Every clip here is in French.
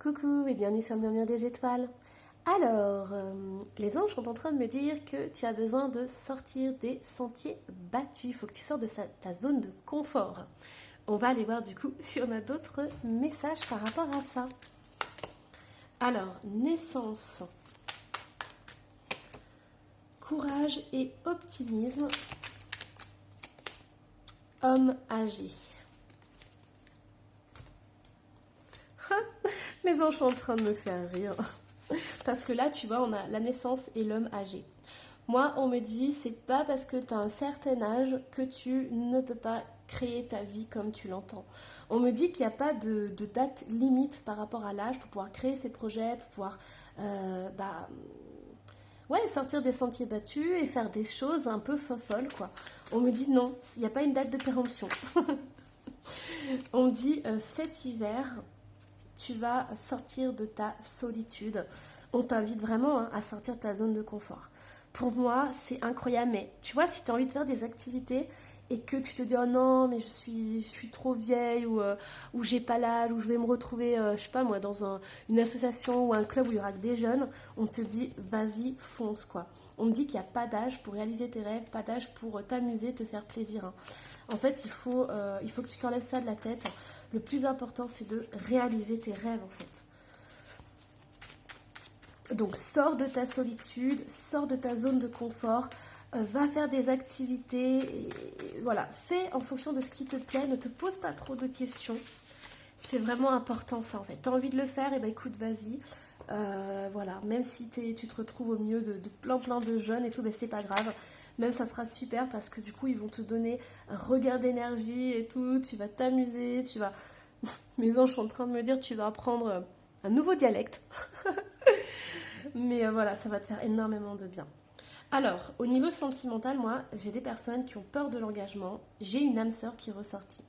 Coucou et bienvenue sur le Murmure des étoiles. Alors, les anges sont en train de me dire que tu as besoin de sortir des sentiers battus. Il faut que tu sors de ta zone de confort. On va aller voir du coup si on a d'autres messages par rapport à ça. Alors, naissance, courage et optimisme, homme âgé. Les anges sont en train de me faire rire. Parce que là, tu vois, on a la naissance et l'homme âgé. Moi, on me dit, c'est pas parce que tu as un certain âge que tu ne peux pas créer ta vie comme tu l'entends. On me dit qu'il n'y a pas de date limite par rapport à l'âge pour pouvoir créer ses projets, pour pouvoir sortir des sentiers battus et faire des choses un peu folles, quoi. On me dit non, il n'y a pas une date de péremption. On me dit cet hiver, tu vas sortir de ta solitude. On t'invite vraiment à sortir de ta zone de confort. Pour moi, c'est incroyable. Mais tu vois, si tu as envie de faire des activités et que tu te dis « Oh non, mais je suis trop vieille » ou j'ai pas l'âge, ou je vais me retrouver, je sais pas moi, dans une association ou un club où il y aura que des jeunes, on te dit « Vas-y, fonce » quoi. On me dit qu'il n'y a pas d'âge pour réaliser tes rêves, pas d'âge pour t'amuser, te faire plaisir. Hein. En fait, il faut que tu t'enlèves ça de la tête. Le plus important, c'est de réaliser tes rêves, en fait. Donc, sors de ta solitude, sors de ta zone de confort, va faire des activités, et voilà, fais en fonction de ce qui te plaît, ne te pose pas trop de questions. C'est vraiment important, ça, en fait. T'as envie de le faire, et ben écoute, vas-y. Voilà, même si tu te retrouves au milieu de plein de jeunes et tout, ben c'est pas grave. Même ça sera super parce que du coup ils vont te donner un regain d'énergie et tout, tu vas t'amuser, tu vas... Mes anges sont en train de me dire tu vas apprendre un nouveau dialecte. Mais voilà, ça va te faire énormément de bien. Alors, au niveau sentimental, moi, j'ai des personnes qui ont peur de l'engagement. J'ai une âme sœur qui est ressortie.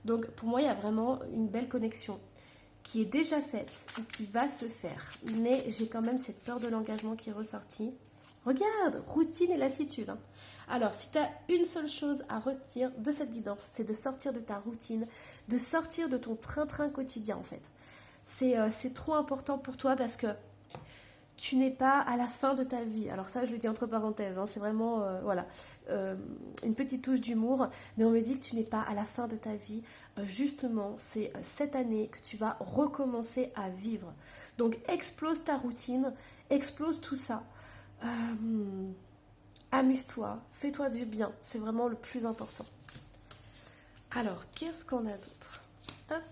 Donc pour moi, il y a vraiment une belle connexion qui est déjà faite ou qui va se faire. Mais j'ai quand même cette peur de l'engagement qui est ressortie. Regarde, routine et lassitude. Hein. Alors, si tu as une seule chose à retenir de cette guidance, c'est de sortir de ta routine, de sortir de ton train-train quotidien en fait. C'est trop important pour toi parce que tu n'es pas à la fin de ta vie. Alors ça, je le dis entre parenthèses, hein, c'est vraiment une petite touche d'humour, mais on me dit que tu n'es pas à la fin de ta vie. Justement, c'est cette année que tu vas recommencer à vivre. Donc, explose ta routine, explose tout ça. Amuse-toi, fais-toi du bien, c'est vraiment le plus important. Alors, qu'est-ce qu'on a d'autre? Hop.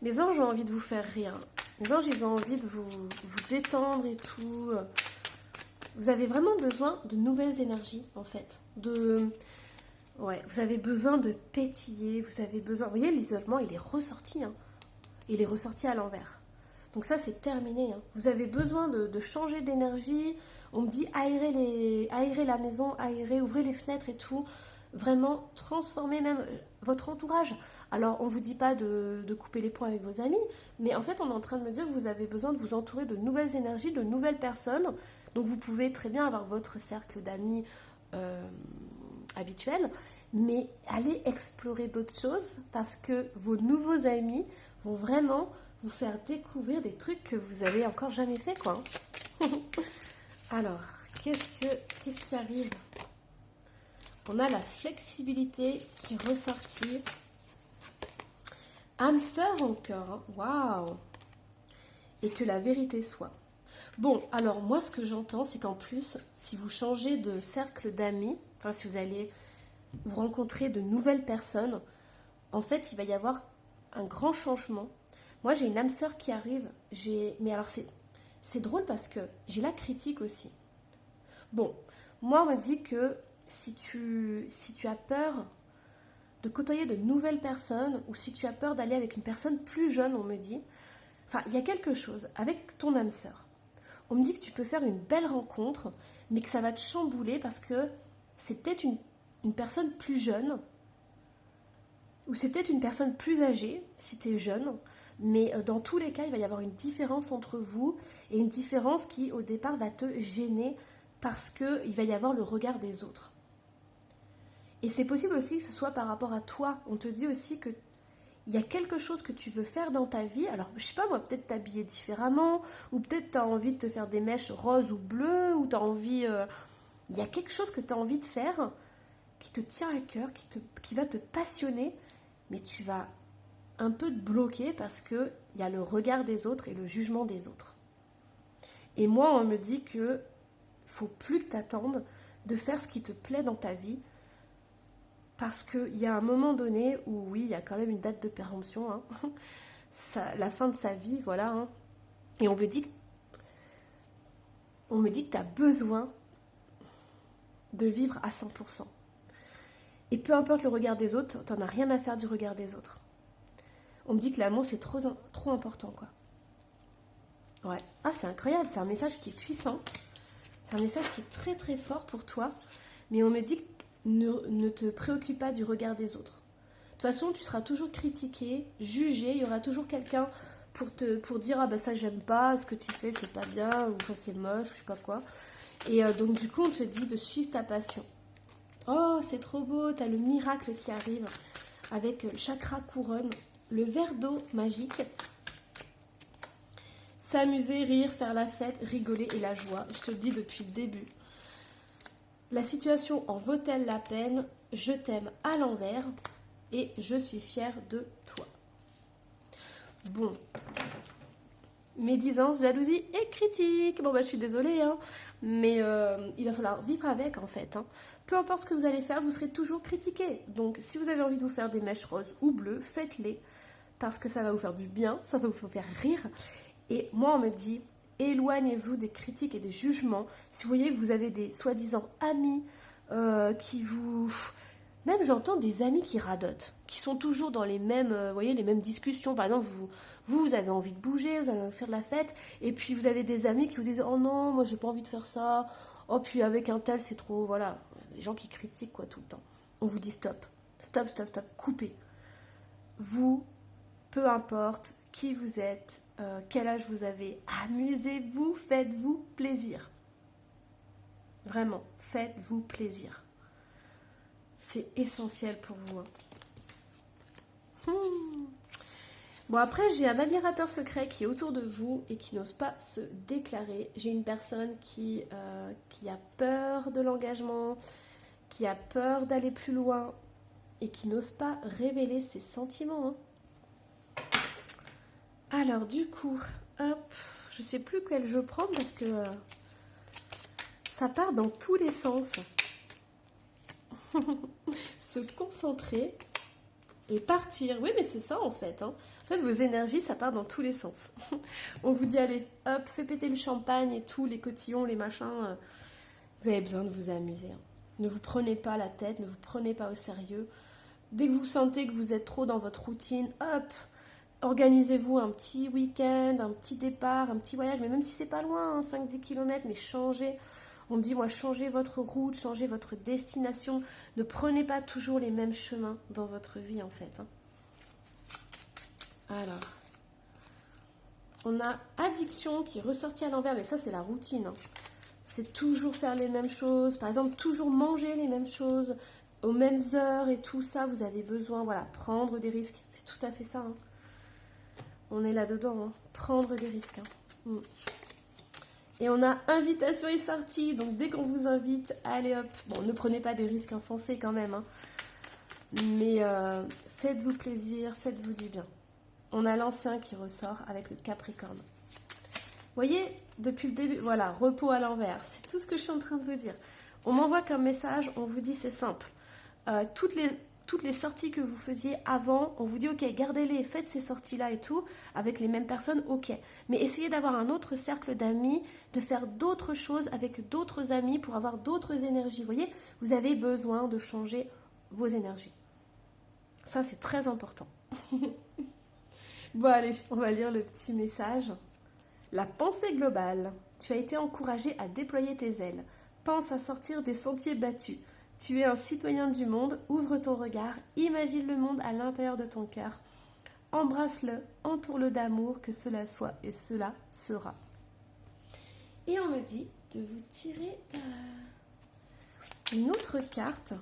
Mes anges ont envie de vous faire rire. Les anges, ils ont envie de vous détendre et tout. Vous avez vraiment besoin de nouvelles énergies, en fait. Ouais, vous avez besoin de pétiller, vous avez besoin... Vous voyez, l'isolement, il est ressorti. Hein. Il est ressorti à l'envers. Donc ça, c'est terminé. Hein. Vous avez besoin de changer d'énergie. On me dit aérer la maison, ouvrez les fenêtres et tout. Vraiment, transformer même votre entourage. Alors, on ne vous dit pas de couper les ponts avec vos amis, mais en fait, on est en train de me dire que vous avez besoin de vous entourer de nouvelles énergies, de nouvelles personnes. Donc, vous pouvez très bien avoir votre cercle d'amis habituel, mais allez explorer d'autres choses parce que vos nouveaux amis vont vraiment vous faire découvrir des trucs que vous avez encore jamais fait, quoi. Alors, qu'est-ce qui arrive? On a la flexibilité qui est ressortie. Âme sœur encore, hein. Waouh! Et que la vérité soit. Bon, alors moi ce que j'entends, c'est qu'en plus, si vous changez de cercle d'amis, enfin si vous allez vous rencontrer de nouvelles personnes, en fait, il va y avoir un grand changement. Moi, j'ai une âme sœur qui arrive. Mais alors, c'est drôle parce que j'ai la critique aussi. Bon, moi, on me dit que si tu as peur de côtoyer de nouvelles personnes ou si tu as peur d'aller avec une personne plus jeune, on me dit... Enfin, il y a quelque chose avec ton âme sœur. On me dit que tu peux faire une belle rencontre, mais que ça va te chambouler parce que c'est peut-être une personne plus jeune ou c'est peut-être une personne plus âgée si tu es jeune. Mais dans tous les cas, il va y avoir une différence entre vous et une différence qui, au départ, va te gêner parce qu'il va y avoir le regard des autres. Et c'est possible aussi que ce soit par rapport à toi. On te dit aussi que il y a quelque chose que tu veux faire dans ta vie. Alors, je sais pas moi, peut-être t'habiller différemment, ou peut-être tu as envie de te faire des mèches roses ou bleues, ou tu as envie... il y a quelque chose que tu as envie de faire qui te tient à cœur, qui va te passionner, mais tu vas un peu te bloquer parce qu'il y a le regard des autres et le jugement des autres. Et moi, on me dit que faut plus que tu attendes de faire ce qui te plaît dans ta vie, parce qu'il y a un moment donné où, oui, il y a quand même une date de péremption, hein, la fin de sa vie, voilà, hein, et on me dit que tu as besoin de vivre à 100%. Et peu importe le regard des autres, t'en as rien à faire du regard des autres. On me dit que l'amour, c'est trop important, quoi. Ouais. Ah, c'est incroyable, c'est un message qui est puissant. C'est un message qui est très très fort pour toi. Mais on me dit que ne te préoccupe pas du regard des autres. De toute façon, tu seras toujours critiqué, jugé. Il y aura toujours quelqu'un pour dire « Ah ben ça, j'aime pas, ce que tu fais, c'est pas bien, ou ça, c'est moche, ou je sais pas quoi. » Et donc, du coup, on te dit de suivre ta passion. Oh, c'est trop beau, t'as le miracle qui arrive avec le chakra couronne, le verre d'eau magique. S'amuser, rire, faire la fête, rigoler et la joie. Je te le dis depuis le début. La situation en vaut-elle la peine? Je t'aime à l'envers et je suis fière de toi. Bon. Médisance, jalousie et critique. Bon, bah, je suis désolée, hein, mais il va falloir vivre avec, en fait. Hein. Peu importe ce que vous allez faire, vous serez toujours critiqué. Donc, si vous avez envie de vous faire des mèches roses ou bleues, faites-les, parce que ça va vous faire du bien, ça va vous faire rire. Et moi, on me dit, éloignez-vous des critiques et des jugements. Si vous voyez que vous avez des soi-disant amis qui vous... Même j'entends des amis qui radotent, qui sont toujours dans les mêmes, voyez, les mêmes discussions. Par exemple, vous avez envie de bouger, vous avez envie de faire de la fête, et puis vous avez des amis qui vous disent « Oh non, moi j'ai pas envie de faire ça. Oh, puis avec un tel, c'est trop... » Voilà, les gens qui critiquent quoi tout le temps. On vous dit stop, stop, stop, stop, coupez. Vous, peu importe qui vous êtes, quel âge vous avez, amusez-vous, faites-vous plaisir. Vraiment, faites-vous plaisir. C'est essentiel pour vous. Bon, après, j'ai un admirateur secret qui est autour de vous et qui n'ose pas se déclarer. J'ai une personne qui a peur de l'engagement, qui a peur d'aller plus loin et qui n'ose pas révéler ses sentiments. Alors, du coup, hop, je sais plus quel jeu prendre parce que ça part dans tous les sens. Se concentrer et partir. Oui, mais c'est ça en fait. En fait, vos énergies, ça part dans tous les sens. On vous dit, allez, hop, fais péter le champagne et tout, les cotillons, les machins. Vous avez besoin de vous amuser. Ne vous prenez pas la tête, ne vous prenez pas au sérieux. Dès que vous sentez que vous êtes trop dans votre routine, hop, organisez-vous un petit week-end, un petit départ, un petit voyage, mais même si c'est pas loin, hein, 5-10 km, mais changez. On me dit, moi, changez votre route, changez votre destination. Ne prenez pas toujours les mêmes chemins dans votre vie, en fait. Hein. Alors, on a addiction qui est ressortie à l'envers, mais ça, c'est la routine. Hein. C'est toujours faire les mêmes choses. Par exemple, toujours manger les mêmes choses aux mêmes heures et tout ça. Vous avez besoin, voilà, prendre des risques. C'est tout à fait ça. Hein. On est là-dedans. Hein. Prendre des risques. Hein. Et on a invitation et sortie, donc dès qu'on vous invite, allez hop. Bon, ne prenez pas des risques insensés quand même, hein. Mais faites-vous plaisir, faites-vous du bien. On a l'ancien qui ressort avec le Capricorne. Vous voyez, depuis le début, voilà, repos à l'envers, c'est tout ce que je suis en train de vous dire. On m'envoie comme message, on vous dit c'est simple. Toutes les sorties que vous faisiez avant, on vous dit ok, gardez-les, faites ces sorties-là et tout, avec les mêmes personnes, ok. Mais essayez d'avoir un autre cercle d'amis, de faire d'autres choses avec d'autres amis pour avoir d'autres énergies. Vous voyez, vous avez besoin de changer vos énergies. Ça, c'est très important. Bon, allez, on va lire le petit message. La pensée globale. Tu as été encouragé à déployer tes ailes. Pense à sortir des sentiers battus. Tu es un citoyen du monde, ouvre ton regard, imagine le monde à l'intérieur de ton cœur. Embrasse-le, entoure-le d'amour, que cela soit et cela sera. Et on me dit de vous tirer une autre carte.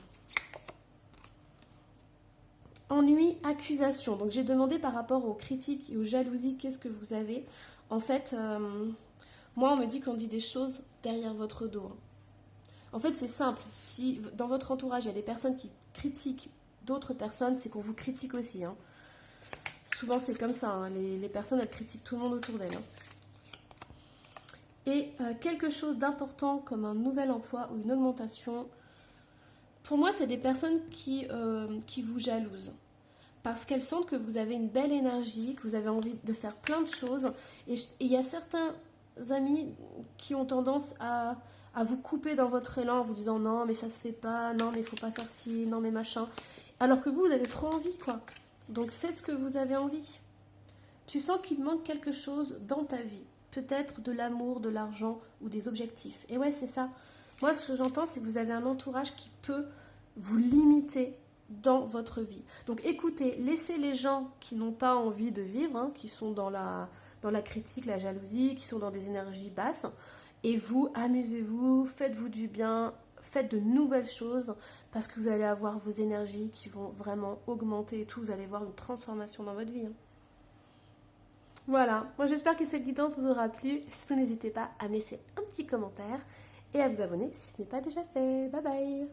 Ennui, accusation. Donc j'ai demandé par rapport aux critiques et aux jalousies, qu'est-ce que vous avez? En fait, moi on me dit qu'on dit des choses derrière votre dos, hein. En fait c'est simple, si dans votre entourage il y a des personnes qui critiquent d'autres personnes, c'est qu'on vous critique aussi, hein. Souvent c'est comme ça, hein. Les personnes elles critiquent tout le monde autour d'elles, hein. Et quelque chose d'important comme un nouvel emploi ou une augmentation, pour moi c'est des personnes qui vous jalousent. Parce qu'elles sentent que vous avez une belle énergie, que vous avez envie de faire plein de choses. Et il y a certains amis qui ont tendance à vous couper dans votre élan en vous disant non mais ça se fait pas, non mais il faut pas faire ci, non mais machin. Alors que vous avez trop envie quoi. Donc faites ce que vous avez envie. Tu sens qu'il manque quelque chose dans ta vie. Peut-être de l'amour, de l'argent ou des objectifs. Et ouais c'est ça. Moi ce que j'entends c'est que vous avez un entourage qui peut vous limiter dans votre vie. Donc écoutez, laissez les gens qui n'ont pas envie de vivre, hein, qui sont dans la critique, la jalousie, qui sont dans des énergies basses, et vous, amusez-vous, faites-vous du bien, faites de nouvelles choses, parce que vous allez avoir vos énergies qui vont vraiment augmenter et tout, vous allez voir une transformation dans votre vie, hein. Voilà, moi j'espère que cette guidance vous aura plu. Surtout n'hésitez pas à me laisser un petit commentaire et à vous abonner si ce n'est pas déjà fait. Bye bye.